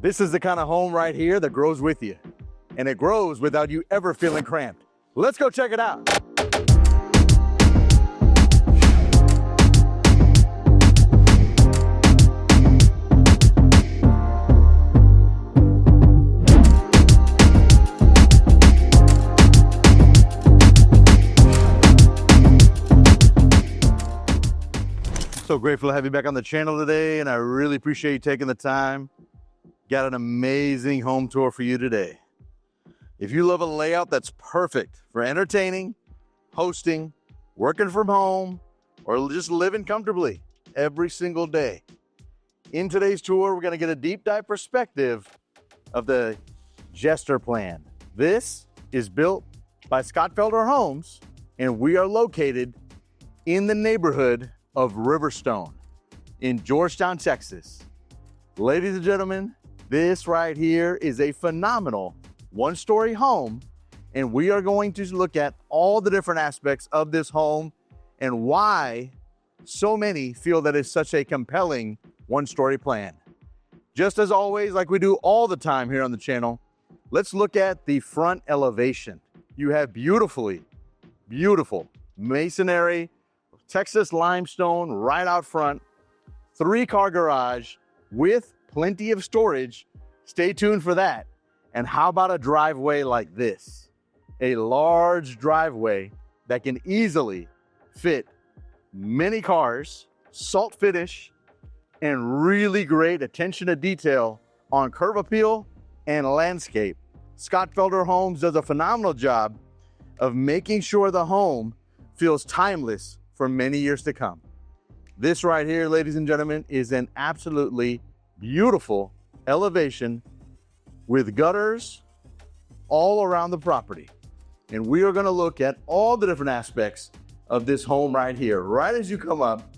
This is the kind of home right here that grows with you, and it grows without you ever feeling cramped. Let's go check it out. So grateful to have you back on the channel today, and I really appreciate you taking the time. Got an amazing home tour for you today. If you love a layout that's perfect for entertaining, hosting, working from home, or just living comfortably every single day, in today's tour, we're going to get a deep dive perspective of the Jester Plan. This is built by Scott Felder Homes, and we are located in the neighborhood of Riverstone in Georgetown, Texas. Ladies and gentlemen, this right here is a phenomenal one-story home, and we are going to look at all the different aspects of this home and why so many feel that it's such a compelling one-story plan. Just as always, like we do all the time here on the channel, let's look at the front elevation. You have beautiful masonry, Texas limestone right out front, 3-car garage with plenty of storage. Stay tuned for that. And how about a driveway like this? A large driveway that can easily fit many cars, salt finish, and really great attention to detail on curb appeal and landscape. Scott Felder Homes does a phenomenal job of making sure the home feels timeless for many years to come. This right here, ladies and gentlemen, is an absolutely beautiful elevation with gutters all around the property. And we are going to look at all the different aspects of this home right here. Right as you come up,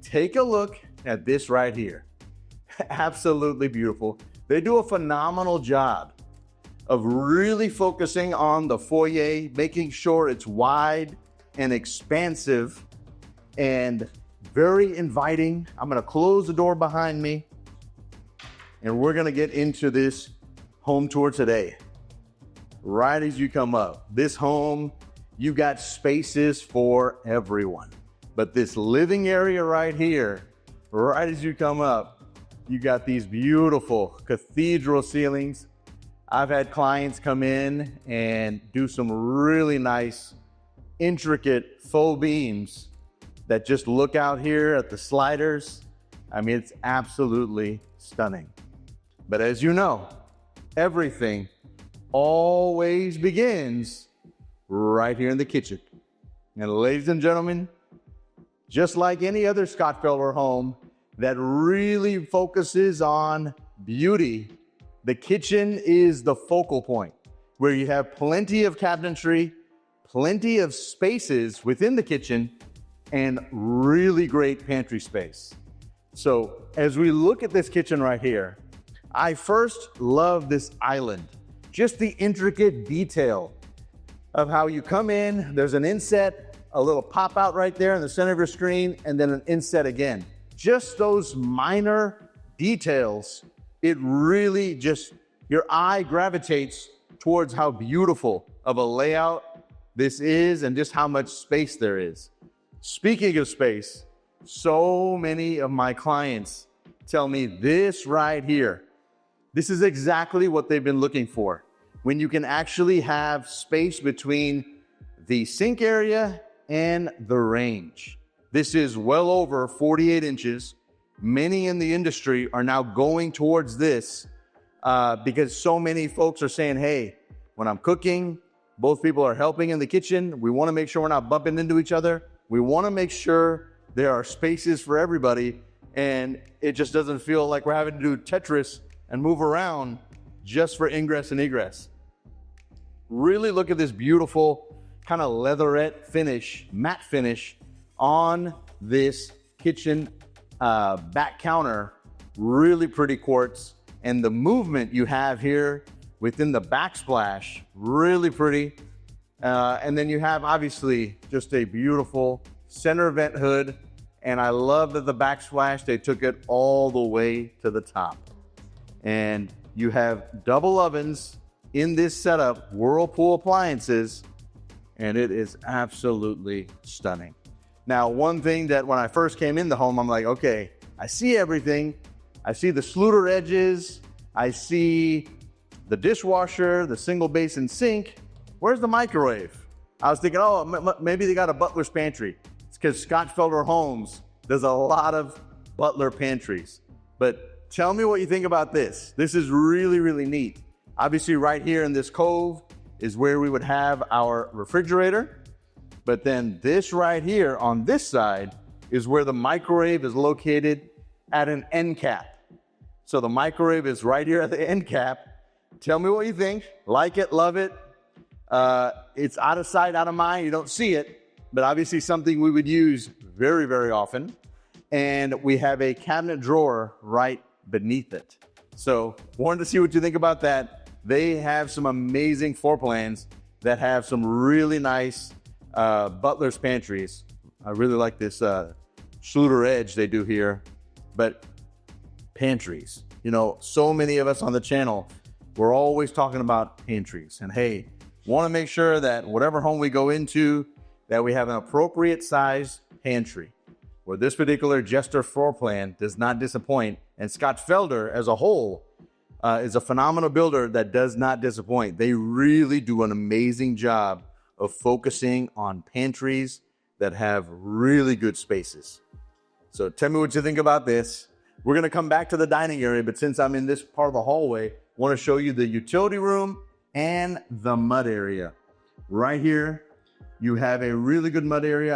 take a look at this right here. Absolutely beautiful. They do a phenomenal job of really focusing on the foyer, making sure it's wide and expansive and very inviting. I'm going to close the door behind me, and we're going to get into this home tour today. Right as you come up, this home, you got spaces for everyone. But this living area right here, right as you come up, you got these beautiful cathedral ceilings. I've had clients come in and do some really nice, intricate faux beams that just look out here at the sliders. I mean, it's absolutely stunning. But as you know, everything always begins right here in the kitchen. And ladies and gentlemen, just like any other Scott Felder home that really focuses on beauty, the kitchen is the focal point where you have plenty of cabinetry, plenty of spaces within the kitchen, and really great pantry space. So as we look at this kitchen right here, I first love this island, just the intricate detail of how you come in, there's an inset, a little pop out right there in the center of your screen, and then an inset again. Just those minor details, it really just, your eye gravitates towards how beautiful of a layout this is and just how much space there is. Speaking of space, so many of my clients tell me this right here, this is exactly what they've been looking for. When you can actually have space between the sink area and the range. This is well over 48 inches. Many in the industry are now going towards this because so many folks are saying, hey, when I'm cooking, both people are helping in the kitchen. We want to make sure we're not bumping into each other. We want to make sure there are spaces for everybody, and it just doesn't feel like we're having to do Tetris and move around just for ingress and egress. Really look at this beautiful kind of leatherette finish, matte finish on this kitchen back counter. Really pretty quartz, and the movement you have here within the backsplash, really pretty. And then you have obviously just a beautiful center vent hood, and I love that the backsplash, they took it all the way to the top. And You have double ovens in this setup, Whirlpool appliances, and it is absolutely stunning. Now, one thing that when I first came in the home, I'm like, okay, I see everything. I see the Schluter edges. I see the dishwasher, the single basin sink. Where's the microwave? I was thinking, oh, maybe they got a butler's pantry. It's because Scott Felder Homes does a lot of butler pantries. But tell me what you think about this. This is really, really neat. Obviously, right here in this cove is where we would have our refrigerator. But then this right here on this side is where the microwave is located at an end cap. So the microwave is right here at the end cap. Tell me what you think. Like it, love it. It's out of sight, out of mind. You don't see it, but obviously something we would use very, very often. And we have a cabinet drawer right beneath it. So wanted to see what you think about that. They have some amazing floor plans that have some really nice butler's pantries. I really like this Schluter edge they do here, but pantries. You know, so many of us on the channel, we're always talking about pantries. And hey, want to make sure that whatever home we go into, that we have an appropriate size pantry. Where this particular Jester floor plan does not disappoint. And Scott Felder as a whole is a phenomenal builder that does not disappoint. They really do an amazing job of focusing on pantries that have really good spaces. So tell me what you think about this. We're going to come back to the dining area, but since I'm in this part of the hallway, I want to show you the utility room and the mud area. Right here, you have a really good mud area.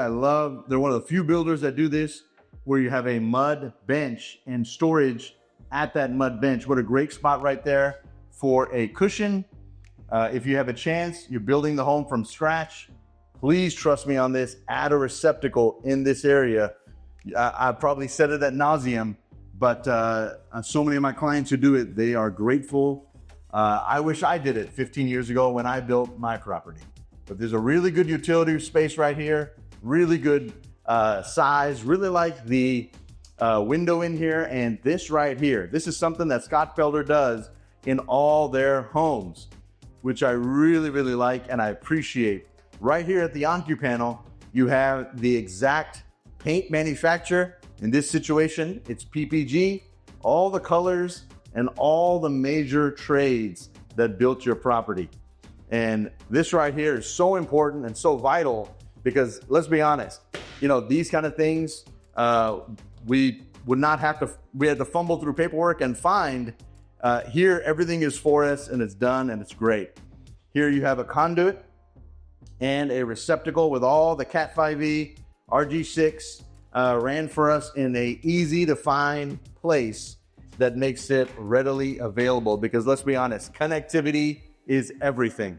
They're one of the few builders that do this, where you have a mud bench and storage at that mud bench. What a great spot right there for a cushion. If you have a chance, you're building the home from scratch, please trust me on this, add a receptacle in this area. I probably said it ad nauseum, but so many of my clients who do it, they are grateful. I wish I did it 15 years ago when I built my property. But there's a really good utility space right here, really good size, really like the window in here, and this right here. This is something that Scott Felder does in all their homes, which I really, really like and I appreciate. Right here at the entrée panel, you have the exact paint manufacturer. In this situation, it's PPG, all the colors and all the major trades that built your property. And this right here is so important and so vital because let's be honest, you know, these kind of things, we had to fumble through paperwork and find. Here, everything is for us and it's done and it's great. Here you have a conduit and a receptacle with all the Cat 5e, RG6, ran for us in a easy to find place that makes it readily available because let's be honest, connectivity is everything.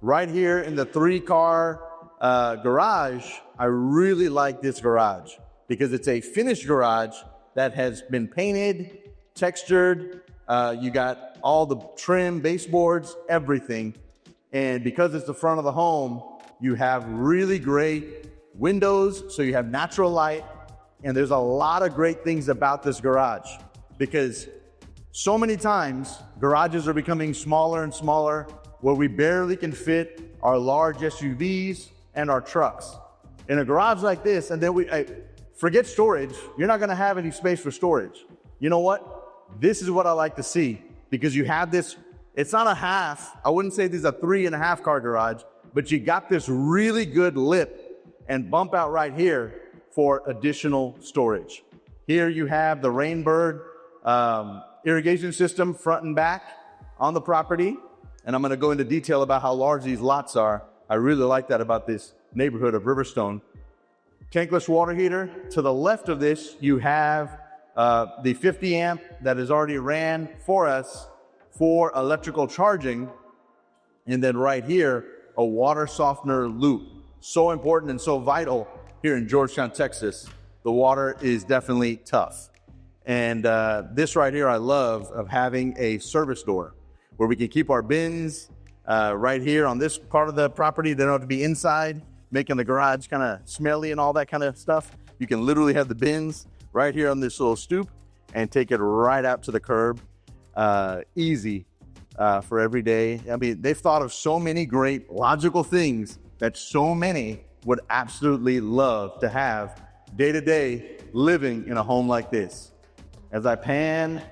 Right here in the 3-car garage, I really like this garage because it's a finished garage that has been painted, textured. You got all the trim, baseboards, everything. And because it's the front of the home, you have really great windows, so you have natural light. And there's a lot of great things about this garage because so many times garages are becoming smaller and smaller where we barely can fit our large SUVs and our trucks. In a garage like this, and then forget storage, you're not gonna have any space for storage. You know what? This is what I like to see because you have this, it's not a half, I wouldn't say this is a 3.5 car garage, but you got this really good lip and bump out right here for additional storage. Here you have the Rainbird irrigation system front and back on the property. And I'm gonna go into detail about how large these lots are. I really like that about this neighborhood of Riverstone. Tankless water heater. To the left of this, you have the 50 amp that is already ran for us for electrical charging. And then right here, a water softener loop. So important and so vital here in Georgetown, Texas. The water is definitely tough. And this right here, I love of having a service door where we can keep our bins right here on this part of the property. They don't have to be inside, making the garage kind of smelly and all that kind of stuff. You can literally have the bins right here on this little stoop and take it right out to the curb. easy for every day. I mean, they've thought of so many great logical things that so many would absolutely love to have day to day living in a home like this. As I pan,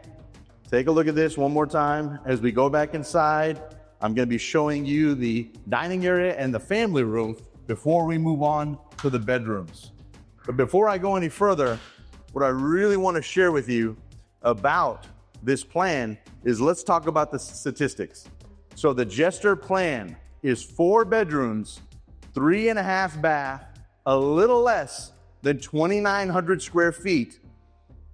take a look at this one more time. As we go back inside, I'm going to be showing you the dining area and the family room before we move on to the bedrooms. But before I go any further, what I really want to share with you about this plan is let's talk about the statistics. So the Jester Plan is 4 bedrooms, 3.5 bath, a little less than 2,900 square feet.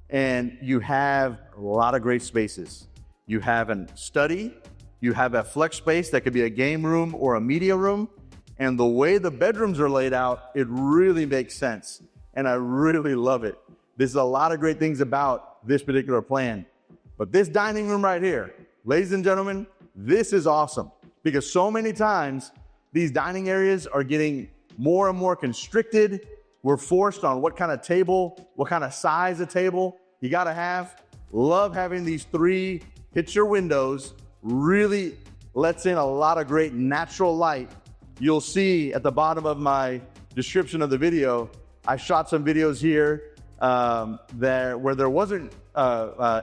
And you have a lot of great spaces. You have a study, you have a flex space that could be a game room or a media room. And the way the bedrooms are laid out, it really makes sense. And I really love it. There's a lot of great things about this particular plan. But this dining room right here, ladies and gentlemen, this is awesome. Because so many times, these dining areas are getting more and more constricted. We're forced on what kind of table, what kind of size of table you gotta have. Love having these 3 picture windows. Really lets in a lot of great natural light. You'll see at the bottom of my description of the video, I shot some videos here where there wasn't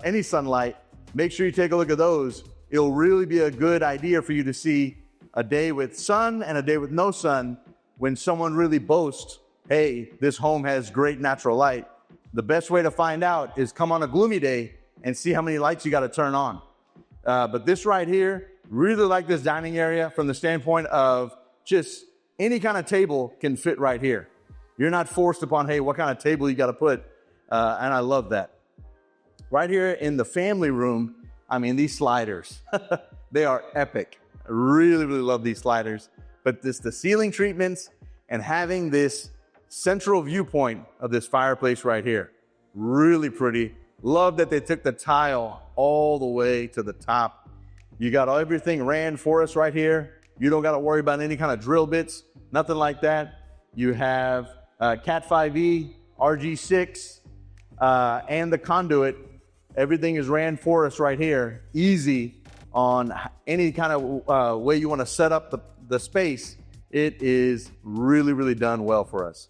any sunlight. Make sure you take a look at those. It'll really be a good idea for you to see a day with sun and a day with no sun when someone really boasts, hey, this home has great natural light. The best way to find out is come on a gloomy day and see how many lights you got to turn on. But this right here, really like this dining area from the standpoint of just any kind of table can fit right here. You're not forced upon, hey, what kind of table you got to put. And I love that. Right here in the family room, I mean, these sliders, they are epic. I really, really love these sliders. But the ceiling treatments and having this central viewpoint of this fireplace right here, really pretty. Love that they took the tile all the way to the top. You got everything ran for us right here. You don't got to worry about any kind of drill bits, nothing like that. You have Cat 5e, RG6, and the conduit. Everything is ran for us right here. Easy on any kind of way you want to set up the space. It is really, really done well for us.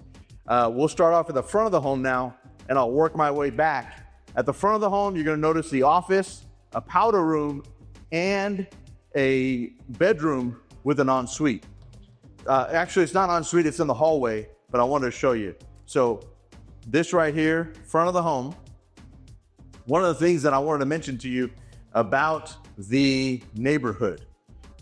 We'll start off at the front of the home now, and I'll work my way back. At the front of the home, you're going to notice the office, a powder room, and a bedroom with an ensuite. Actually, it's not ensuite, it's in the hallway, but I wanted to show you. So this right here, front of the home, one of the things that I wanted to mention to you about the neighborhood,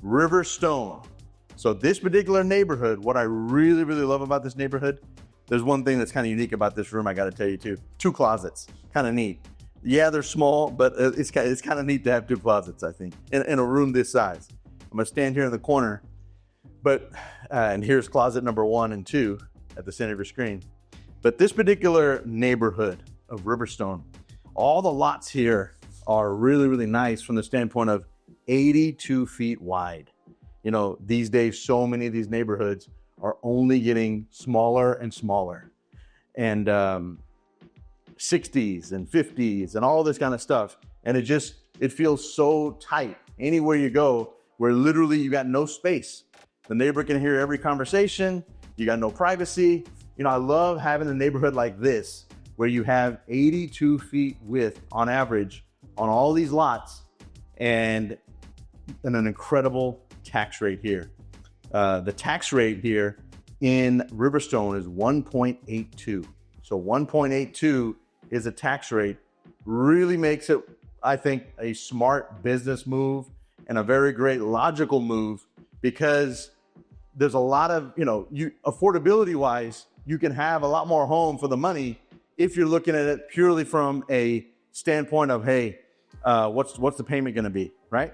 Riverstone. So this particular neighborhood, what I really, really love about this neighborhood, there's one thing that's kind of unique about this room, I got to tell you too. 2 closets, kind of neat. Yeah, they're small, but it's kind of neat to have 2 closets, I think, in a room this size. I'm gonna stand here in the corner, but, and here's closet number 1 and 2 at the center of your screen. But this particular neighborhood of Riverstone, all the lots here are really, really nice from the standpoint of 82 feet wide. You know, these days, so many of these neighborhoods are only getting smaller and smaller. And 60s and 50s and all this kind of stuff. And it feels so tight anywhere you go, where literally you got no space. The neighbor can hear every conversation. You got no privacy. You know, I love having a neighborhood like this, where you have 82 feet width on average on all these lots, and an incredible tax rate here. The tax rate here in Riverstone is 1.82. So 1.82 is a tax rate. Really makes it, I think, a smart business move and a very great logical move, because there's a lot of, affordability wise, you can have a lot more home for the money if you're looking at it purely from a standpoint of, hey, what's the payment going to be, right?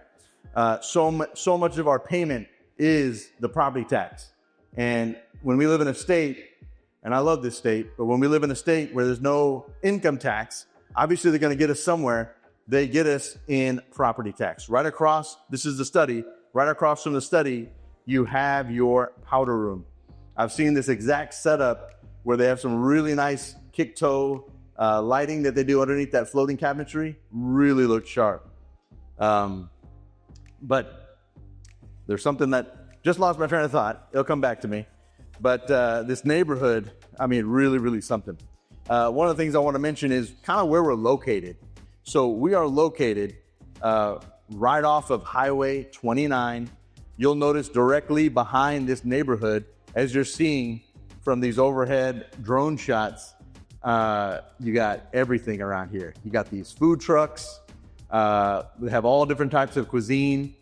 So much of our payment is the property tax. And when we live in a state, and I love this state, but when we live in a state where there's no income tax, obviously they're going to get us somewhere. They get us in property tax. Right across, this is the study, right across from the study, you have your powder room. I've seen this exact setup where they have some really nice kick toe lighting that they do underneath that floating cabinetry. Really looks sharp. But there's something that just lost my train of thought. It'll come back to me. But this neighborhood, I mean, really, really something. One of the things I want to mention is kind of where we're located. So we are located right off of Highway 29. You'll notice directly behind this neighborhood, as you're seeing from these overhead drone shots, you got everything around here. You got these food trucks. We have all different types of cuisine.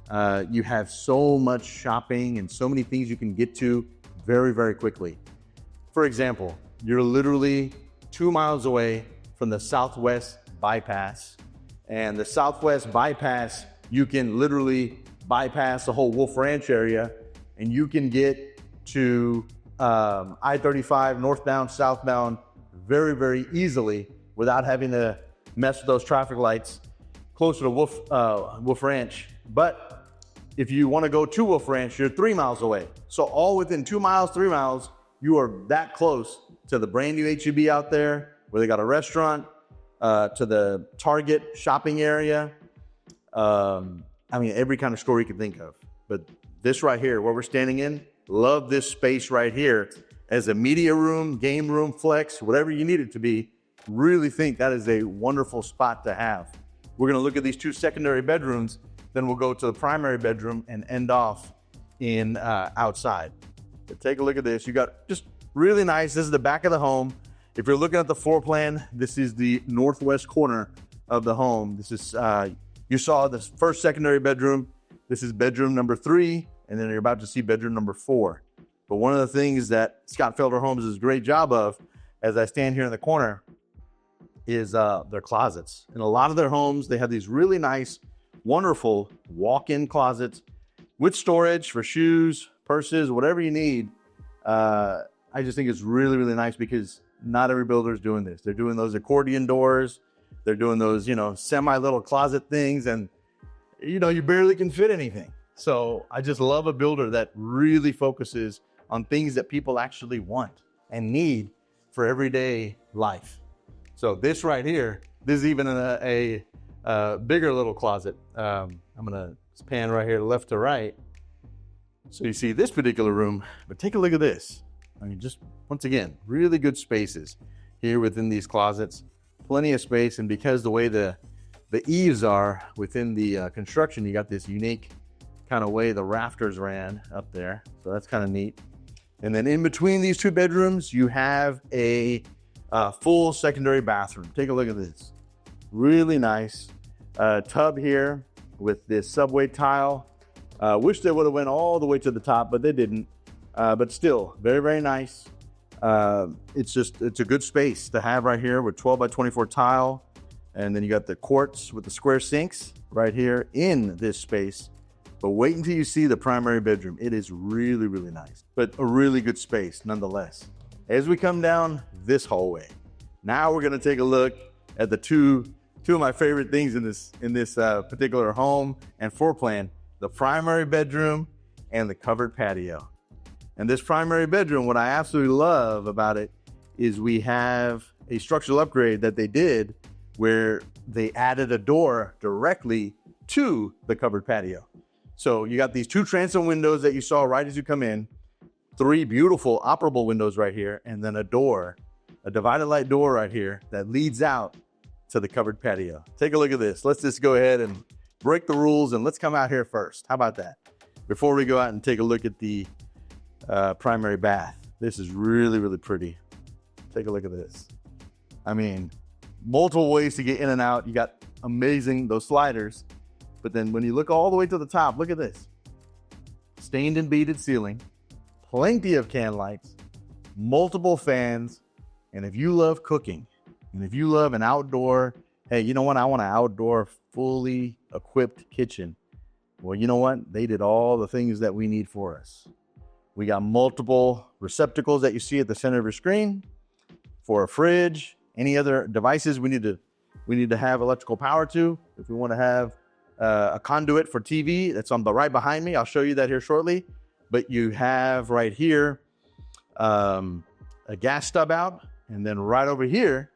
You have so much shopping and so many things you can get to very, very quickly. For example, you're literally 2 miles away from the Southwest Bypass. And the Southwest Bypass, you can literally bypass the whole Wolf Ranch area, and you can get to I-35 northbound, southbound very, very easily without having to mess with those traffic lights closer to Wolf Ranch. But if you want to go to Wolf Ranch, you're 3 miles away. So all within 2 miles, 3 miles, you are that close to the brand new H-E-B out there, where they got a restaurant, to the Target shopping area. I mean, every kind of store you can think of. But this right here, where we're standing in, love this space right here as a media room, game room, flex, whatever you need it to be. Really think that is a wonderful spot to have. We're going to look at these 2 secondary bedrooms, then we'll go to the primary bedroom and end off in outside. But take a look at this. You got just really nice. This is the back of the home. If you're looking at the floor plan, this is the northwest corner of the home. This is, you saw the first secondary bedroom. This is bedroom number 3, and then you're about to see bedroom number 4. But one of the things that Scott Felder Homes does a great job of, as I stand here in the corner, is their closets. In a lot of their homes, they have these really nice, wonderful walk-in closets with storage for shoes, purses, whatever you need. I just think it's really, really nice because not every builder is doing this. They're doing those accordion doors. They're doing those, semi little closet things, and you barely can fit anything. So I just love a builder that really focuses on things that people actually want and need for everyday life. So this right here, this is even a bigger little closet. I'm gonna pan right here left to right. So you see this particular room, but take a look at this. I mean, just once again, really good spaces here within these closets. Plenty of space, and because the way the eaves are within the construction, you got this unique kind of way the rafters ran up there. So that's kind of neat. And then in between these 2 bedrooms, you have a full secondary bathroom. Take a look at this. Really nice tub here with this subway tile. Wish they would have went all the way to the top, but they didn't. But still, very, very nice. It's a good space to have right here with 12 by 24 tile. And then you got the quartz with the square sinks right here in this space. But wait until you see the primary bedroom. It is really, really nice, but a really good space nonetheless. As we come down this hallway, now we're going to take a look at the two of my favorite things in this particular home and floor plan: the primary bedroom and the covered patio. And this primary bedroom, what I absolutely love about it is we have a structural upgrade that they did where they added a door directly to the covered patio. So you got these 2 transom windows that you saw right as you come in, 3 beautiful operable windows right here, and then a door, a divided light door right here that leads out to the covered patio. Take a look at this. Let's just go ahead and break the rules and let's come out here first. How about that? Before we go out and take a look at the primary bath. This is really, really pretty. Take a look at this. I mean, multiple ways to get in and out. You got those sliders. But then when you look all the way to the top, look at this. Stained and beaded ceiling, plenty of can lights, multiple fans. And if you love cooking, and if you love an outdoor, hey, you know what? I want an outdoor, fully equipped kitchen. Well, you know what? They did all the things that we need for us. We got multiple receptacles that you see at the center of your screen for a fridge, any other devices we need to have electrical power to. If we want to have a conduit for TV, that's on the right behind me. I'll show you that here shortly. But you have right here a gas stub out, and then right over here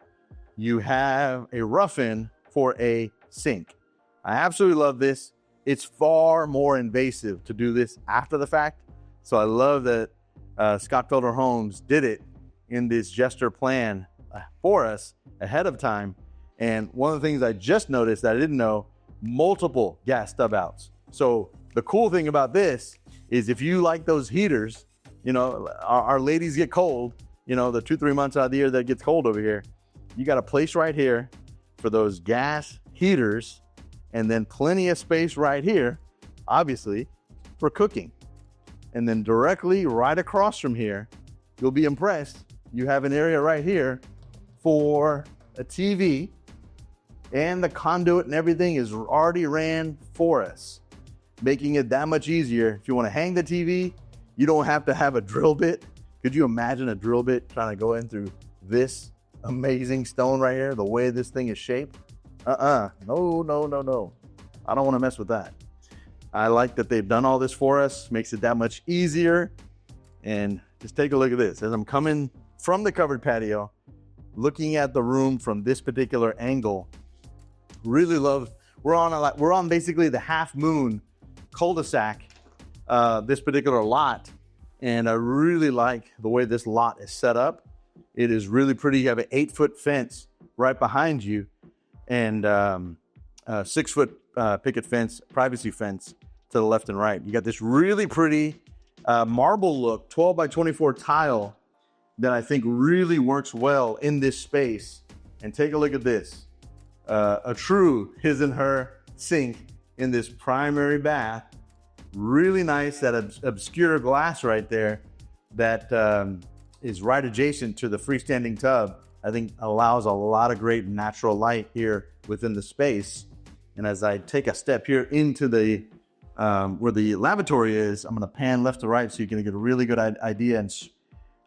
you have a rough-in for a sink. I absolutely love this. It's far more invasive to do this after the fact. So I love that Scott Felder Homes did it in this Jester Plan for us ahead of time. And one of the things I just noticed that I didn't know, multiple gas stub outs. So the cool thing about this is if you like those heaters, you know, our ladies get cold, you know, the 2-3 months out of the year that gets cold over here, you got a place right here for those gas heaters, and then plenty of space right here, obviously, for cooking. And then directly right across from here, you'll be impressed. You have an area right here for a TV, and the conduit and everything is already ran for us, making it that much easier. If you want to hang the TV, you don't have to have a drill bit. Could you imagine a drill bit trying to go in through this amazing stone right here, the way this thing is shaped? No. I don't want to mess with that. I like that they've done all this for us, makes it that much easier. And just take a look at this. As I'm coming from the covered patio, looking at the room from this particular angle, really love, we're on basically the half moon cul-de-sac, this particular lot. And I really like the way this lot is set up. It is really pretty. You have an 8-foot fence right behind you, and 6-foot picket fence, privacy fence to the left and right. You got this really pretty marble look, 12 by 24 tile that I think really works well in this space. And take a look at this. A true his and her sink in this primary bath. Really nice, that obscure glass right there that is right adjacent to the freestanding tub. I think allows a lot of great natural light here within the space. And as I take a step here into the where the lavatory is, I'm going to pan left to right so you can get a really good idea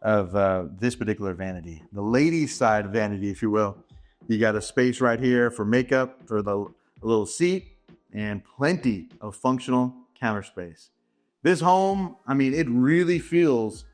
of this particular vanity. The ladies' side vanity, if you will. You got a space right here for makeup, for the little seat, and plenty of functional counter space. This home, I mean, it really feels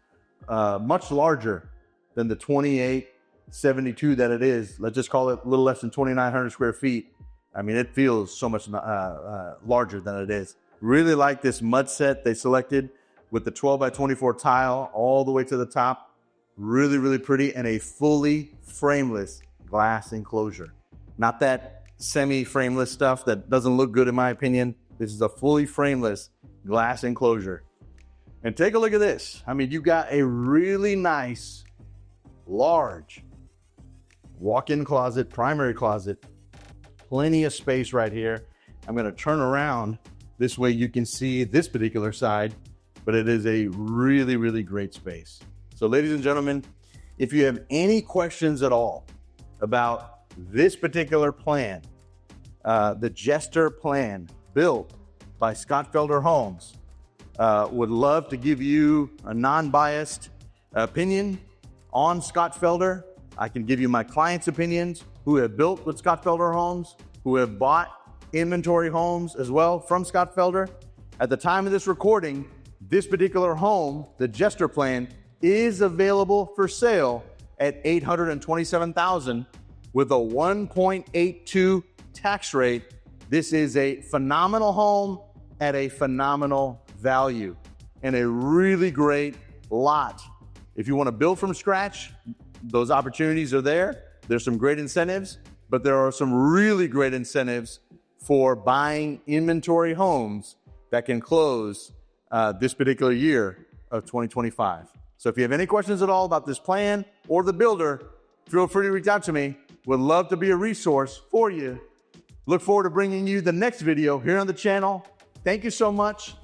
much larger than the 2872 that it is. Let's just call it a little less than 2,900 square feet. I mean, it feels so much larger than it is. Really like this mud set they selected with the 12 by 24 tile all the way to the top. Really, really pretty, and a fully frameless glass enclosure. Not that semi-frameless stuff that doesn't look good in my opinion. This is a fully frameless glass enclosure. And take a look at this. I mean, you got a really nice, large walk-in closet, primary closet, plenty of space right here. I'm going to turn around this way you can see this particular side, but it is a really, really great space. So ladies and gentlemen, if you have any questions at all about this particular plan, the Jester Plan built by Scott Felder Homes, would love to give you a non-biased opinion on Scott Felder. I can give you my clients' opinions who have built with Scott Felder Homes, who have bought inventory homes as well from Scott Felder. At the time of this recording, this particular home, the Jester Plan, is available for sale at $827,000 with a 1.82 tax rate. This is a phenomenal home at a phenomenal value and a really great lot. If you want to build from scratch, those opportunities are there. There's some great incentives, but there are some really great incentives for buying inventory homes that can close this particular year of 2025. So if you have any questions at all about this plan or the builder, feel free to reach out to me. Would love to be a resource for you. Look forward to bringing you the next video here on the channel. Thank you so much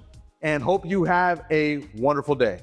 and hope you have a wonderful day.